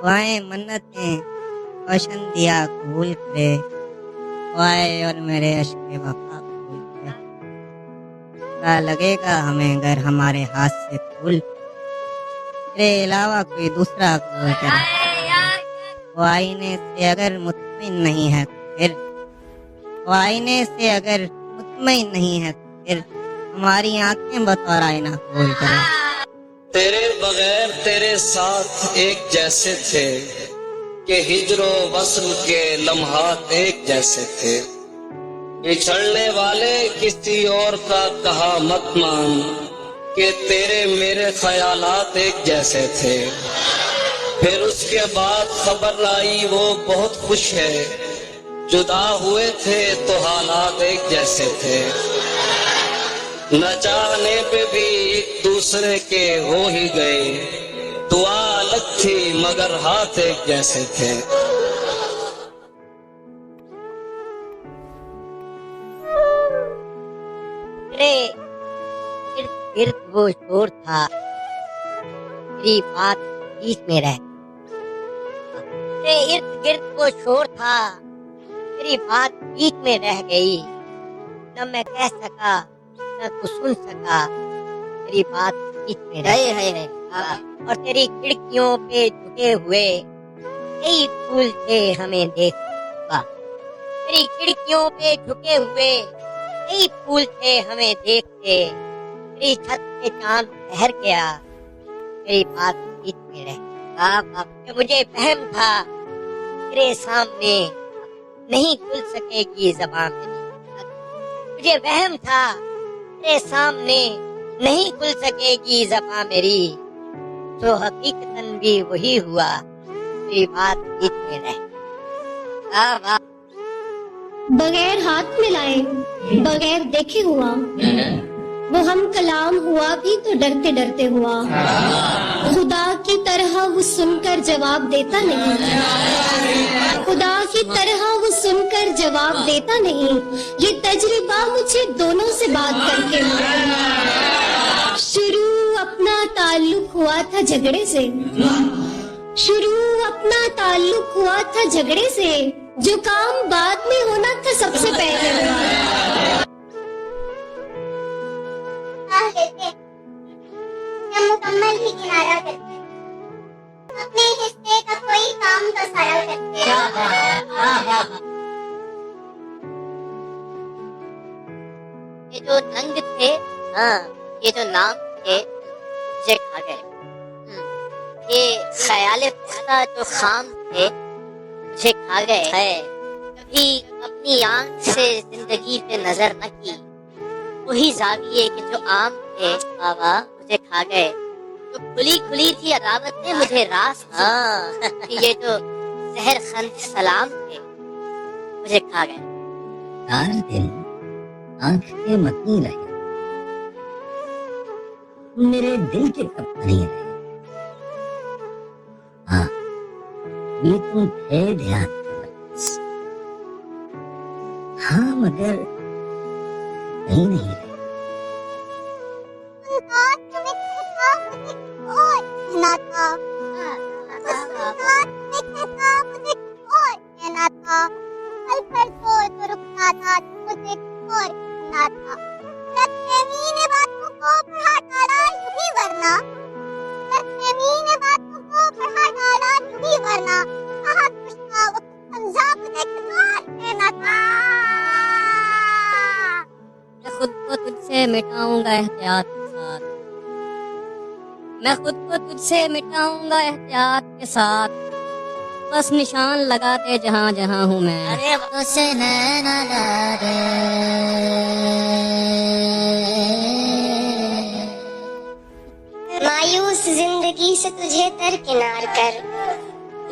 दुआएं मन्नतें रोशन दिया कबूल करे, दुआएं और मेरे अश्क वफा कबूल करे। बुरा लगेगा हमें अगर हमारे हाथ से फूल तेरे अलावा कोई दूसरा कबूल करे। वो आईने से अगर मुतमिन नहीं है तो फिर, वो आईने से अगर मुतमिन नहीं है तो फिर हमारी आंखें बतौर आईना कबूल करे। तेरे बगैर तेरे साथ एक जैसे थे कि हिजरो वस्ल के लम्हात एक जैसे थे। बिछड़ने वाले किसी और का कहा मत मान कि तेरे मेरे ख्यालात एक जैसे थे। फिर उसके बाद खबर आई वो बहुत खुश है, जुदा हुए थे तो हालात एक जैसे थे। न चाहने पे भी एक दूसरे के हो ही गए, दुआ अलग थी मगर हाथ एक जैसे थे। इर्द गिर्द वो शोर था, मेरी बात बीच में रह गई। इर्द गिर्द वो शोर था, मेरी बात बीच में रह गई। न मैं कह सका न तू सुन सका, मेरी बात बीच में रह गई। और तेरी खिड़कियों पे झुके हुए कई फूल थे हमें देखता। तेरी खिड़कियों पे झुके हुए कई फूल थे हमें देखते। मेरी छत पे चांद ठहर गया, मेरी बात बीच में रह। मुझे वहम था तेरे सामने नहीं खुल सकेगी ज़बान मेरी। मुझे वहम था तेरे सामने नहीं खुल सकेगी ज़बान मेरी। तो हकीकतन भी वही हुआ, मेरी बात बीच में रह। बगैर हाथ मिलाए बगैर देखे हुआ, वो हम कलाम हुआ भी तो डरते डरते हुआ। खुदा की तरह वो सुनकर जवाब देता नहीं, खुदा की तरह वो सुनकर जवाब देता नहीं। ये तजुर्बा मुझे दोनों से बात करके हुआ। शुरू अपना ताल्लुक हुआ था झगड़े से, शुरू अपना ताल्लुक हुआ था झगड़े से। जो काम बाद में होना था सबसे पहले हुआ। मुकम्मल ही किनारा करते, अपने हिस्से का कोई काम तो सारा करते। ये जो रंग थे, हाँ, ये जो नाम थे, मुझे खा गए। ये ख्याल पुख्ता जो खाम थे, मुझे खा गए है। कभी अपनी आंख से जिंदगी पे नजर न की, वही जाविये के जो आम थे बाबा मुझे खा गए। जो खुली खुली थी अदावतें मुझे रास, हाँ, ये जो जहर खंड सलाम थे मुझे खा गए। चार दिन आंखें मती रहे, मेरे दिल के कब नहीं रहे। हाँ, ये तुम थे ध्यान बस। हाँ, मगर कहीं नहीं रहे। खुद को तुझसे मिटाऊंगा एहतियात के साथ, मैं खुद को तुझसे मिटाऊंगा एहतियात के साथ। बस निशान लगाते जहां जहां हूँ मैं। अरे मुझसे नैना लगे, मायूस जिंदगी से तुझे दरकिनार कर,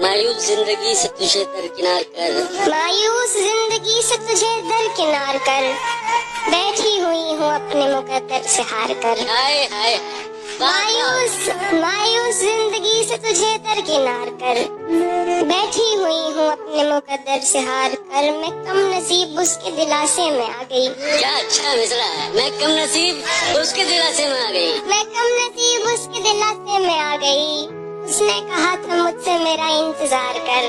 मायूस जिंदगी से तुझे दरकिनार कर, मायूस जिंदगी से तुझे दरकिनार कर। बैठी हुई हूँ अपने मुकद्दर से हार कर। हाय हाय मायूस मायूस जिंदगी से तुझे दरकिनार कर। बैठी हुई हूँ अपने मुकद्दर से हार कर। मैं कम नसीब उसके दिलासे में आ गई। क्या अच्छा मिसरा है, मैं कम नसीब उसके दिलासे में आ गई। मैं कम नसीब उसके दिलासे में आ गई। उसने कहा था मुझसे मेरा इंतजार कर।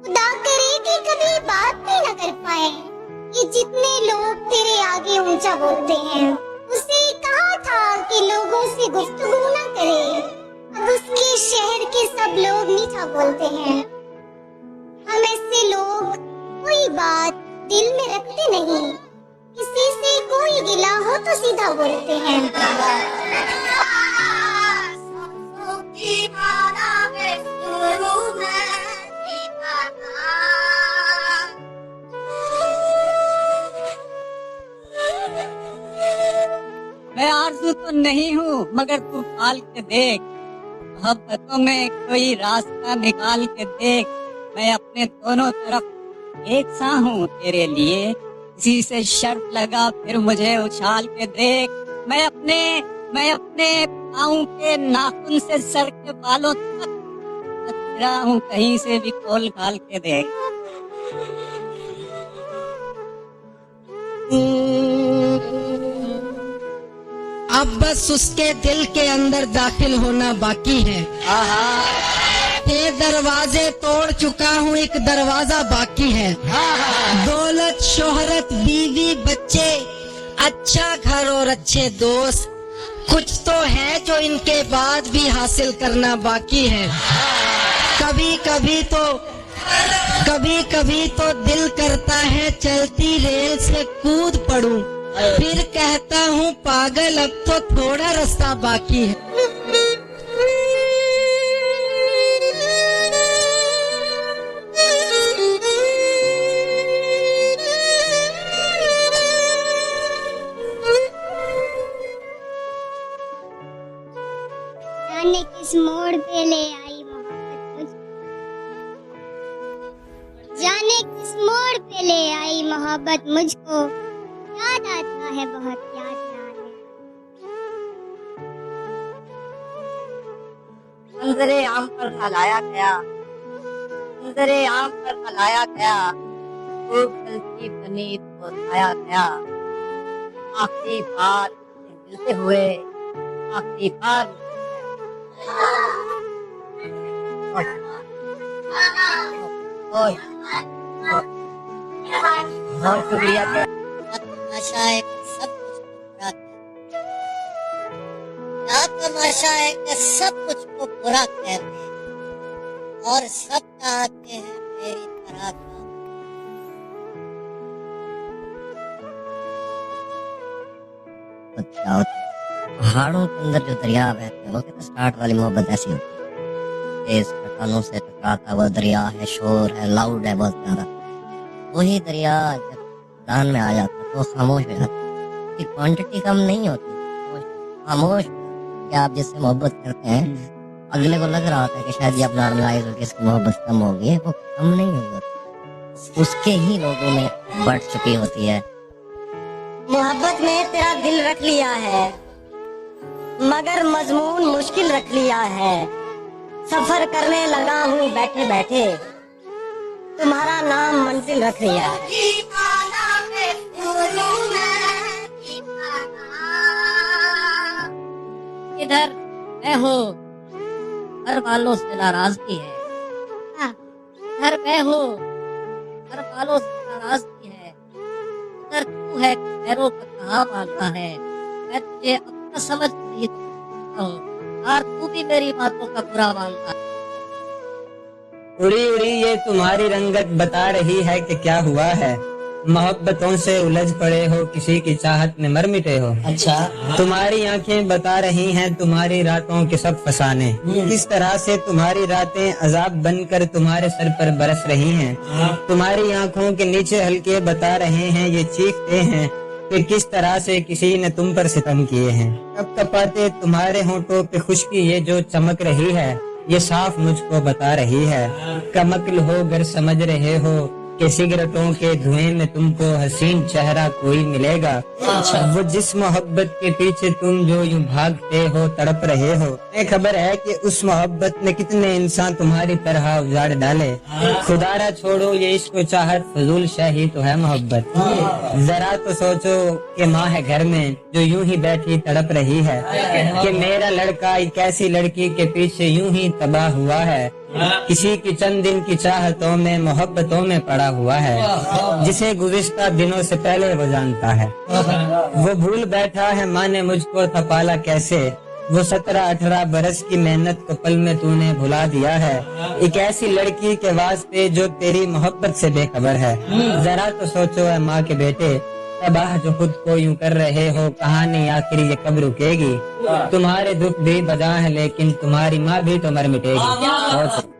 खुदा करे कि कभी बात भी न कर पाए कि जितने लोग तेरे आगे ऊंचा बोलते हैं। उसे कहा था कि लोगों से गुफ्तगू न करे, अब उसके शहर के सब लोग मीठा बोलते हैं। हम ऐसे लोग कोई बात दिल में रखते नहीं, किसी से कोई गिला हो तो सीधा बोलते हैं। मैं आरज़ू तो नहीं हूँ मगर तू पाल के देख, मोहब्बतों में कोई रास्ता निकाल के देख। मैं अपने दोनों तरफ एक सा हूँ तेरे लिए, किसी से शर्त लगा फिर मुझे उछाल के देख। मैं अपने पाँव के नाखून से सर के बालों तक तेरा हूँ, कहीं से भी खोल खाल के देख। अब बस उसके दिल के अंदर दाखिल होना बाकी है। ये दरवाजे तोड़ चुका हूँ, एक दरवाजा बाकी है। दौलत, शोहरत, बीवी, बच्चे, अच्छा घर और अच्छे दोस्त, कुछ तो है जो इनके बाद भी हासिल करना बाकी है। कभी कभी तो दिल करता है चलती रेल से कूद पड़ूं, फिर कहता हूँ पागल अब तो थोड़ा रास्ता बाकी है। जाने किस मोड़ पे ले आई मोहब्बत मुझको, जाने किस मोड़ पे ले आई मोहब्बत मुझको। याद आता है बहुत, याद ना आने। मंजरे आम पर फैलाया गया, मंजरे आम पर फैलाया गया, खूब गलती बनी तो खाया गया। आखिरी बार मिलते हुए, आखिरी बार बहुत शुक्रिया। तमाशा है कि सब कुछ को पूरा कर, क्या तमाशा है कि सब कुछ को पूरा कर दे और सब चाहते हैं मेरी तरह का। पहाड़ों के अंदर जो दरिया बहते हैं, वो कहते स्टार्ट वाली मोहब्बत ऐसी होती है, तेज चट्टानों से टकराता वो दरिया है, शोर है, लाउड है बहुत ज्यादा। वही दरिया जब दान में आ जाता तो खामोश हो जाता, उसकी क्वांटिटी कम नहीं होती, खामोश। क्या आप जिससे मोहब्बत करते हैं, अगले को लग रहा था कि शायद ये अपना नॉर्मलाइज हो, इसकी मोहब्बत कम होगी, है वो कम नहीं हुई होती, उसके ही लोगों में बढ़ चुकी होती है। मोहब्बत में तेरा दिल रख लिया है, मगर मजमून मुश्किल रख लिया है। सफर करने लगा हूँ बैठे बैठे, तुम्हारा नाम मंजिल रख लिया है। इधर मैं हूँ, घर वालों से नाराजगी है। इधर मैं हूँ, घर वालों से नाराजगी है। इधर तू है, पैरों का कहाँ मानता है। मैं तुझे अपना समझ नहीं सकता हूँ, और तू भी मेरी बातों का बुरा मानता है। उड़ी उड़ी ये तुम्हारी रंगत बता रही है कि क्या हुआ है। मोहब्बतों से उलझ पड़े हो, किसी की चाहत में मर मिटे हो। अच्छा, तुम्हारी आंखें बता रही हैं तुम्हारी रातों के सब फसाने, किस तरह से तुम्हारी रातें अजाब बनकर तुम्हारे सर पर बरस रही हैं। तुम्हारी आंखों के नीचे हल्के बता रहे हैं, ये चीखते हैं कि किस तरह से किसी ने तुम पर सितम किए हैं। कब कपाते तुम्हारे होंठों पे खुशकी ये जो चमक रही है, ये साफ मुझको बता रही है। कमकल हो गर समझ रहे हो, कि सिगरेटों के धुएं में तुमको हसीन चेहरा कोई मिलेगा। वो जिस मोहब्बत के पीछे तुम जो यूं भागते हो तड़प रहे हो, तुम्हें खबर है कि उस मोहब्बत ने कितने इंसान तुम्हारी तरह उजाड़ डाले। खुदारा छोड़ो ये इश्क व चाहत फजूल शाही तो है मोहब्बत। जरा तो सोचो कि माँ है घर में जो यूं ही बैठी तड़प रही है, कि मेरा लड़का एक ऐसी लड़की के पीछे यूं ही तबाह हुआ है, किसी की चंद दिन की चाहतों में मोहब्बतों में पड़ा हुआ है, जिसे गुज़िश्ता दिनों से पहले वो जानता है। वो भूल बैठा है माँ ने मुझको था पाला कैसे, वो 17-18 बरस की मेहनत को पल में तूने भुला दिया है, एक ऐसी लड़की के वास्ते जो तेरी मोहब्बत से बेखबर है। जरा तो सोचो है माँ के बेटे, तबाह जो खुद को यूं कर रहे हो, कहानी आखिर ये कब रुकेगी। तुम्हारे दुख भी बजा है लेकिन तुम्हारी माँ भी तो मर मिटेगी।